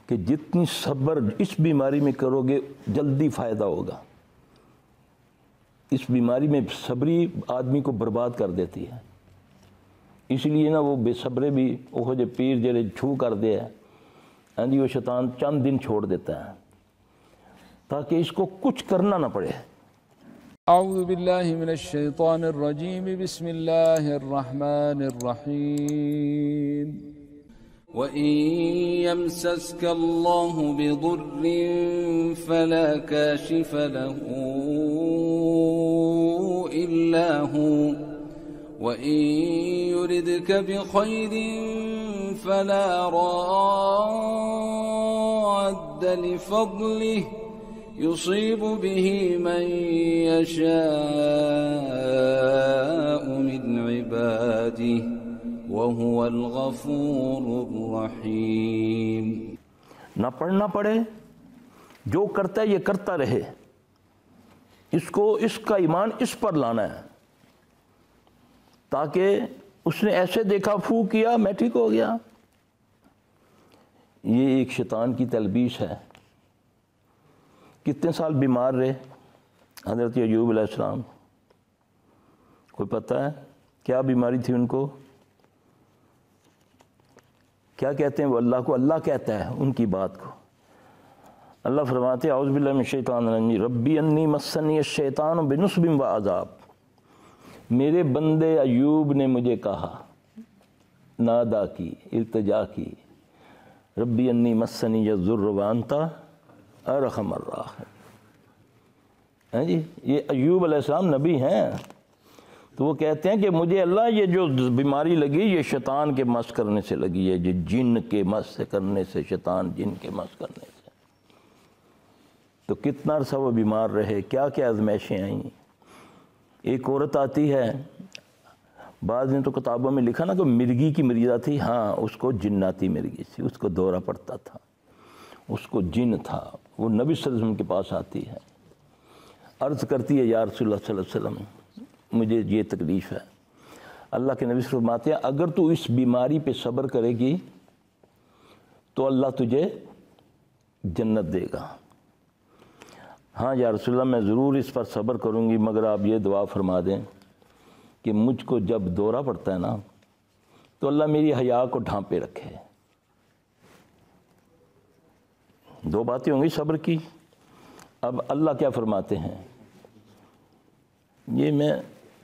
کہ جتنی صبر اس بیماری میں کرو گے جلدی فائدہ ہوگا۔ اس بیماری میں صبری آدمی کو برباد کر دیتی ہے، اس لیے نا وہ بے صبرے بھی وہ جو پیر جڑے چھو کر دے ہے ہاں جی، وہ شیطان چند دن چھوڑ دیتا ہے تاکہ اس کو کچھ کرنا نہ پڑے۔ اعوذ باللہ من الشیطان الرجیم، بسم اللہ الرحمن الرحیم۔ وَإِن يَمْسَسْكَ اللَّهُ بِضُرٍّ فَلَا كَاشِفَ لَهُ إِلَّا هُوَ وَإِن يُرِدْكَ بِخَيْرٍ فَلَا رَادَّ لِفَضْلِهِ يُصِيبُ بِهِ مَن يَشَاءُ مِنْ عِبَادِهِ وَهُوَ الْغَفُورُ الرَّحِيمُ۔ نہ پڑھنا پڑے، جو کرتا ہے یہ کرتا رہے، اس کو اس کا ایمان اس پر لانا ہے تاکہ اس نے ایسے دیکھا پھو کیا میں ٹھیک ہو گیا۔ یہ ایک شیطان کی تلبیس ہے۔ کتنے سال بیمار رہے حضرت ایوب علیہ السلام؟ کوئی پتہ ہے کیا بیماری تھی ان کو؟ کیا کہتے ہیں وہ اللہ کو؟ اللہ کہتا ہے ان کی بات کو۔ اللہ فرماتے ہیں اعوذ باللہ من الشیطان الرجیم ربی انی مسنی الشیطان بنصب وعذاب۔ میرے بندے ایوب نے مجھے کہا، نادا کی، التجا کی، ربی انی مسنی الضر وانت ارحم الراحمین۔ ہیں جی، یہ ایوب علیہ السلام نبی ہیں، تو وہ کہتے ہیں کہ مجھے اللہ یہ جو بیماری لگی یہ شیطان کے مس کرنے سے لگی ہے، جو جن کے مس کرنے سے، شیطان جن کے مس کرنے سے۔ تو کتنا عرصہ وہ بیمار رہے، کیا کیا آزمائشیں آئیں۔ ایک عورت آتی ہے، بعض نے تو کتابوں میں لکھا نا کہ مرگی کی مریضہ تھی، ہاں اس کو جناتی مرگی تھی، اس کو دورہ پڑتا تھا، اس کو جن تھا۔ وہ نبی صلی اللہ علیہ وسلم کے پاس آتی ہے، عرض کرتی ہے یا رسول اللہ صلی اللہ علیہ وسلم مجھے یہ تکلیف ہے۔ اللہ کے نبی صلی اللہ علیہ وسلم فرماتے ہیں اگر تو اس بیماری پہ صبر کرے گی تو اللہ تجھے جنت دے گا۔ ہاں یا رسول اللہ میں ضرور اس پر صبر کروں گی، مگر آپ یہ دعا فرما دیں کہ مجھ کو جب دورہ پڑتا ہے نا تو اللہ میری حیا کو ڈھانپے رکھے۔ دو باتیں ہوں گی صبر کی۔ اب اللہ کیا فرماتے ہیں، یہ میں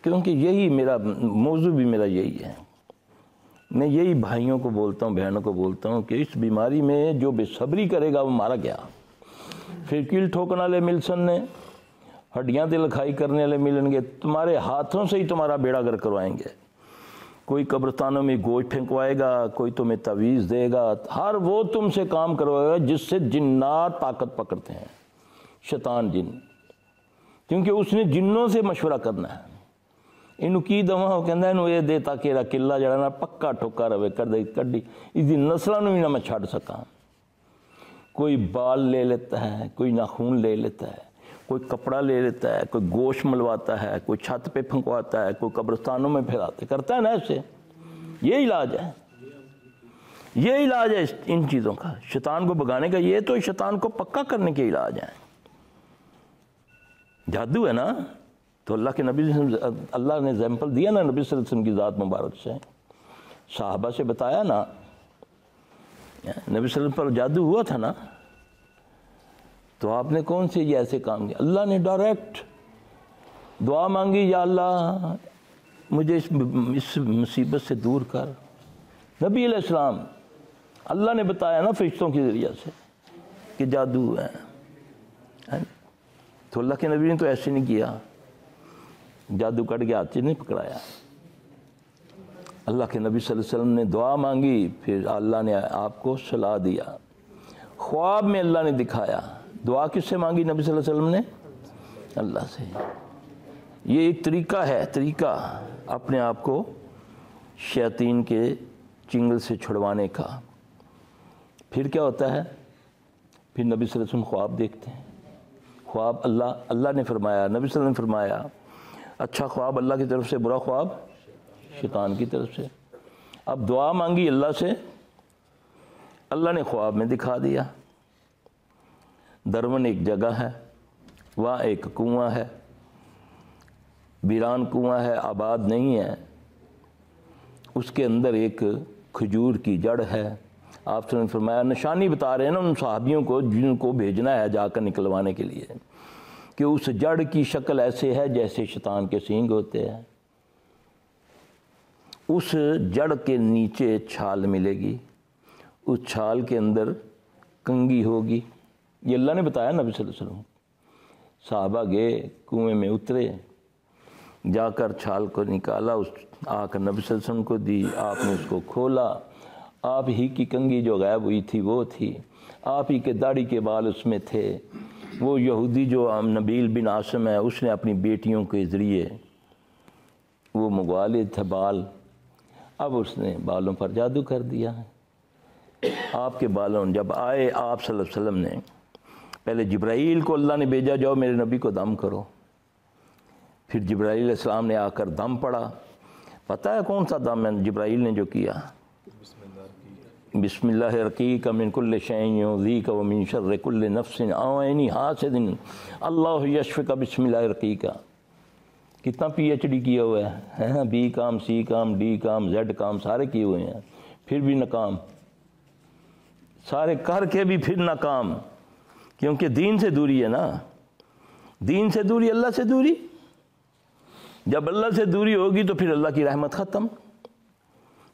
کیونکہ یہی میرا موضوع بھی میرا یہی ہے، میں یہی بھائیوں کو بولتا ہوں، بہنوں کو بولتا ہوں کہ اس بیماری میں جو بے صبری کرے گا وہ مارا گیا۔ پھر کیل ٹھوکنے والے مل سننے، ہڈیاں تے لکھائی کرنے والے ملیں گے، تمہارے ہاتھوں سے ہی تمہارا بیڑا گر کروائیں گے۔ کوئی قبرستانوں میں گوشت پھینکوائے گا، کوئی تمہیں تعویذ دے گا، ہر وہ تم سے کام کروائے گا جس سے جنات طاقت پکڑتے ہیں، شیطان جن، کیونکہ اس نے جنوں سے مشورہ کرنا ہے۔ انہوں کی دوا وہ کہندا ہے یہ دے تاکہ میرا قلعہ جڑا نا پکا ٹھوکا رہے، کڈی اس دی نسلوں بھی نہ میں چھڈ سکاں۔ کوئی بال لے لیتا ہے، کوئی ناخون لے لیتا ہے، کوئی کپڑا لے لیتا ہے، کوئی گوشت ملواتا ہے، کوئی چھت پہ پھنکواتا ہے، کوئی قبرستانوں میں پھیلاتے کرتا ہے نا ایسے۔ یہ علاج ہے، یہ علاج ہے ان چیزوں کا، شیطان کو بگانے کا۔ یہ تو شیطان کو پکا کرنے کے علاج ہیں۔ جادو ہے نا، تو اللہ کے نبی اللہ نے ایگزامپل دیا نا نبی صلی اللہ علیہ وسلم کی ذات مبارک سے، صحابہ سے بتایا نا، نبی صلی اللہ علیہ وسلم پر جادو ہوا تھا نا، تو آپ نے کون سے یہ ایسے کام کیا؟ اللہ نے ڈائریکٹ دعا مانگی، یا اللہ مجھے اس مصیبت سے دور کر۔ نبی علیہ السلام اللہ نے بتایا نا فرشتوں کے ذریعہ سے کہ جادو ہے، تو اللہ کے نبی نے تو ایسے نہیں کیا، جادو کٹ کے ہاتھ سے نہیں پکڑایا۔ اللہ کے نبی صلی اللہ علیہ وسلم نے دعا مانگی، پھر اللہ نے آپ کو صلاح دیا، خواب میں اللہ نے دکھایا۔ دعا کس سے مانگی نبی صلی اللہ علیہ وسلم نے؟ اللہ سے۔ یہ ایک طریقہ ہے، طریقہ اپنے آپ کو شیاطین کے چنگل سے چھڑوانے کا۔ پھر کیا ہوتا ہے؟ پھر نبی صلی اللہ علیہ وسلم خواب دیکھتے ہیں۔ خواب اللہ نے فرمایا، نبی صلی اللہ علیہ وسلم نے فرمایا، اچھا خواب اللہ کی طرف سے، برا خواب شیطان کی طرف سے۔ اب دعا مانگی اللہ سے، اللہ نے خواب میں دکھا دیا، درون ایک جگہ ہے، وہاں ایک کنواں ہے، ویران کنواں ہے، آباد نہیں ہے، اس کے اندر ایک کھجور کی جڑ ہے۔ آپ نے فرمایا، نشانی بتا رہے ہیں نا ان صحابیوں کو جن کو بھیجنا ہے جا کر نکلوانے کے لیے، کہ اس جڑ کی شکل ایسے ہے جیسے شیطان کے سینگ ہوتے ہیں۔ اس جڑ کے نیچے چھال ملے گی، اس چھال کے اندر کنگھی ہوگی۔ یہ اللہ نے بتایا نبی صلی اللہ علیہ وسلم۔ صحابہ گئے، کنویں میں اترے، جا کر چھال کو نکالا، اس آ کر نبی صلی اللہ علیہ وسلم کو دی، آپ نے اس کو کھولا، آپ ہی کی کنگھی جو غائب ہوئی تھی وہ تھی، آپ ہی کے داڑھی کے بال اس میں تھے۔ وہ یہودی جو نبیل بن عاصم ہے، اس نے اپنی بیٹیوں کے ذریعے وہ منگوا لیے تھے بال، اب اس نے بالوں پر جادو کر دیا۔ آپ کے بالوں جب آئے، آپ صلی اللہ علیہ وسلم نے پہلے جبرائیل کو اللہ نے بھیجا، جاؤ میرے نبی کو دم کرو۔ پھر جبرائیل علیہ السلام نے آ کر دم پڑا۔ پتہ ہے کون سا دم ہے جبرائیل نے جو کیا؟ بسم اللہ رقیق من کل شیء یؤذیک ومن شر کل نفس عین حاسد اللہ یشفیک بسم اللہ رقیق۔ کتنا پی ایچ ڈی کیا ہوا ہے، B Com, C Com, D Com, Z Com سارے کیے ہوئے ہیں، پھر بھی ناکام، سارے کر کے بھی پھر ناکام، کیونکہ دین سے دوری ہے نا، دین سے دوری، اللہ سے دوری۔ جب اللہ سے دوری ہوگی تو پھر اللہ کی رحمت ختم،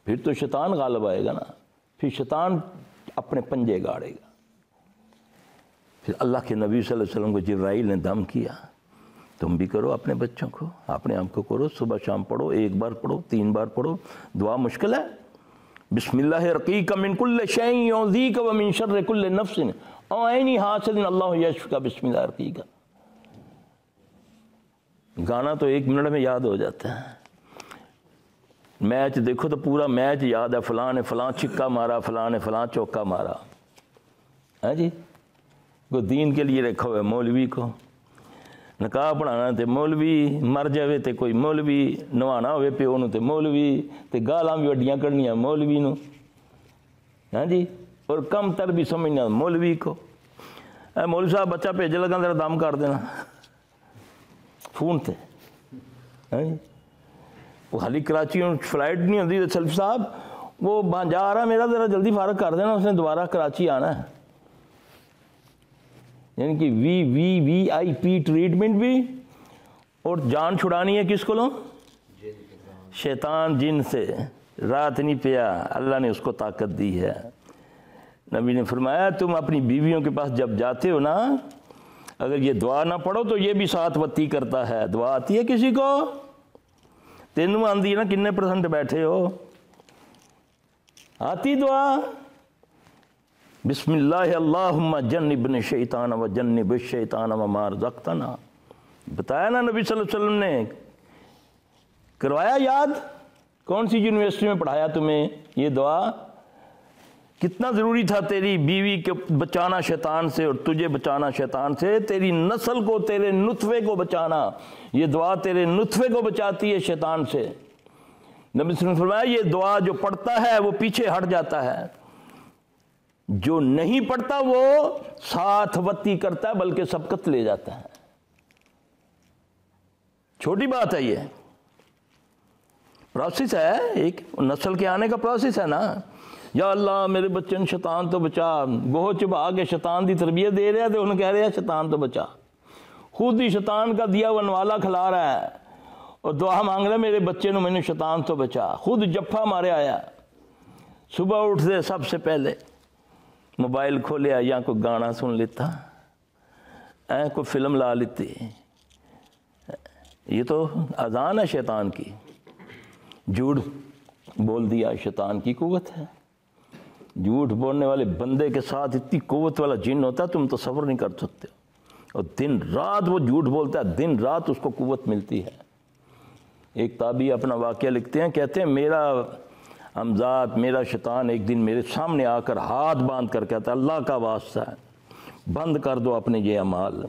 پھر تو شیطان غالب آئے گا نا، پھر شیطان اپنے پنجے گاڑے گا۔ پھر اللہ کے نبی صلی اللہ علیہ وسلم کو جبرائیل نے دم کیا، تم بھی کرو اپنے بچوں کو، اپنے آپ کو کرو، صبح شام پڑھو، 1 بار پڑھو، 3 بار پڑھو، دعا مشکل ہے۔ بسم اللہ رقیق من کل شیء یؤذیک ومن شر کل نفس عین حاسد اللہ یشفیک بسم اللہ رقیق۔ گانا تو 1 منٹ میں یاد ہو جاتا ہے، میچ دیکھو تو پورا میچ یاد ہے، فلاں نے فلاں چھکا مارا، فلاں نے فلاں چوکا مارا، ہاں جی۔ کو دین کے لیے رکھا ہوا ہے مولوی کو، نکاح پڑھانا تے مولوی، مر جاوے تے کوئی مولوی، نوانا ہوئے پیو نو تے مولوی، تے گالاں بھی وڈیاں کرنیاں مولوی نو، ہاں جی، اور کم تر بھی سمجھنا مولوی کو۔ اے مولوی صاحب بچہ بھیجے لگا ذرا دم کر دینا فون تے، ہاں جی۔ وہ خالی کراچی فلائٹ نہیں ہوتی تو سلف صاحب وہ جا رہا میرا ذرا جلدی فارغ کر دینا، اس نے دوبارہ کراچی آنا ہے۔ یعنی کہ وی آئی پی ٹریٹمنٹ بھی، اور جان چھڑانی ہے کس کو لو؟ شیطان جن سے۔ رات نہیں پیا، اللہ نے اس کو طاقت دی ہے۔ نبی نے فرمایا تم اپنی بیویوں کے پاس جب جاتے ہو نا، اگر یہ دعا نہ پڑھو تو یہ بھی ساتھ بتی کرتا ہے۔ دعا آتی ہے کسی کو؟ تینوں آندی ہے نا، کتنے % بیٹھے ہو؟ آتی دعا؟ بسم اللہ اللہم جنبنا الشیطان وجنب الشیطان وما رزقتنا۔ بتایا نا نبی صلی اللہ علیہ وسلم نے، کروایا یاد؟ کون سی یونیورسٹی میں پڑھایا تمہیں یہ دعا؟ کتنا ضروری تھا تیری بیوی کو بچانا شیطان سے، اور تجھے بچانا شیطان سے، تیری نسل کو، تیرے نطفے کو بچانا۔ یہ دعا تیرے نطفے کو بچاتی ہے شیطان سے۔ نبی صلی اللہ علیہ وسلم نے فرمایا یہ دعا جو پڑھتا ہے وہ پیچھے ہٹ جاتا ہے، جو نہیں پڑھتا وہ ساتھ وتی کرتا ہے بلکہ سبقت لے جاتا ہے۔ چھوٹی بات ہے، یہ پروسیس ہے، ایک نسل کے آنے کا پروسیس ہے نا۔ یا اللہ میرے بچے شیطان تو بچا، گوہ چبا کے شیطان دی تربیت دے رہا ہے تو انہوں کہہ رہے ہیں شیطان تو بچا، خود ہی شیطان کا دیا ہوا نوالا کھلا رہا ہے اور دعا مانگ رہا ہے میرے بچے نو، میں نے شیطان تو بچا، خود جفا مارے آیا۔ صبح اٹھتے سب سے پہلے موبائل کھولیا، یا کوئی گانا سن لیتا، کوئی فلم لا لیتی۔ یہ تو اذان ہے شیطان کی، جھوٹ بول دیا شیطان کی قوت ہے۔ جھوٹ بولنے والے بندے کے ساتھ اتنی قوت والا جن ہوتا ہے تم تصور نہیں کر سکتے، اور دن رات وہ جھوٹ بولتا ہے، دن رات اس کو قوت ملتی ہے۔ ایک تابعی اپنا واقعہ لکھتے ہیں، کہتے ہیں میرا ہمذات، میرا شیطان ایک دن میرے سامنے آ کر ہاتھ باندھ کر کہتا ہے اللہ کا واسطہ ہے بند کر دو اپنے یہ اعمال،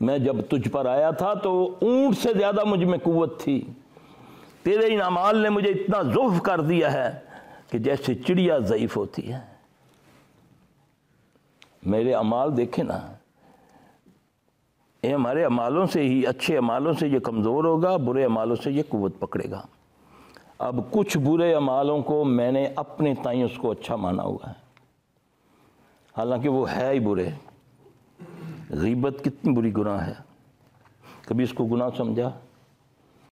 میں جب تجھ پر آیا تھا تو اونٹ سے زیادہ مجھ میں قوت تھی، تیرے ان اعمال نے مجھے اتنا ضعف کر دیا ہے کہ جیسے چڑیا ضعیف ہوتی ہے۔ میرے اعمال دیکھیں نا، یہ ہمارے اعمالوں سے ہی، اچھے اعمالوں سے یہ کمزور ہوگا، برے اعمالوں سے یہ قوت پکڑے گا۔ اب کچھ برے اعمالوں کو میں نے اپنے تائیں اس کو اچھا مانا ہوا ہے، حالانکہ وہ ہے ہی برے۔ غیبت کتنی بری گناہ ہے، کبھی اس کو گناہ سمجھا؟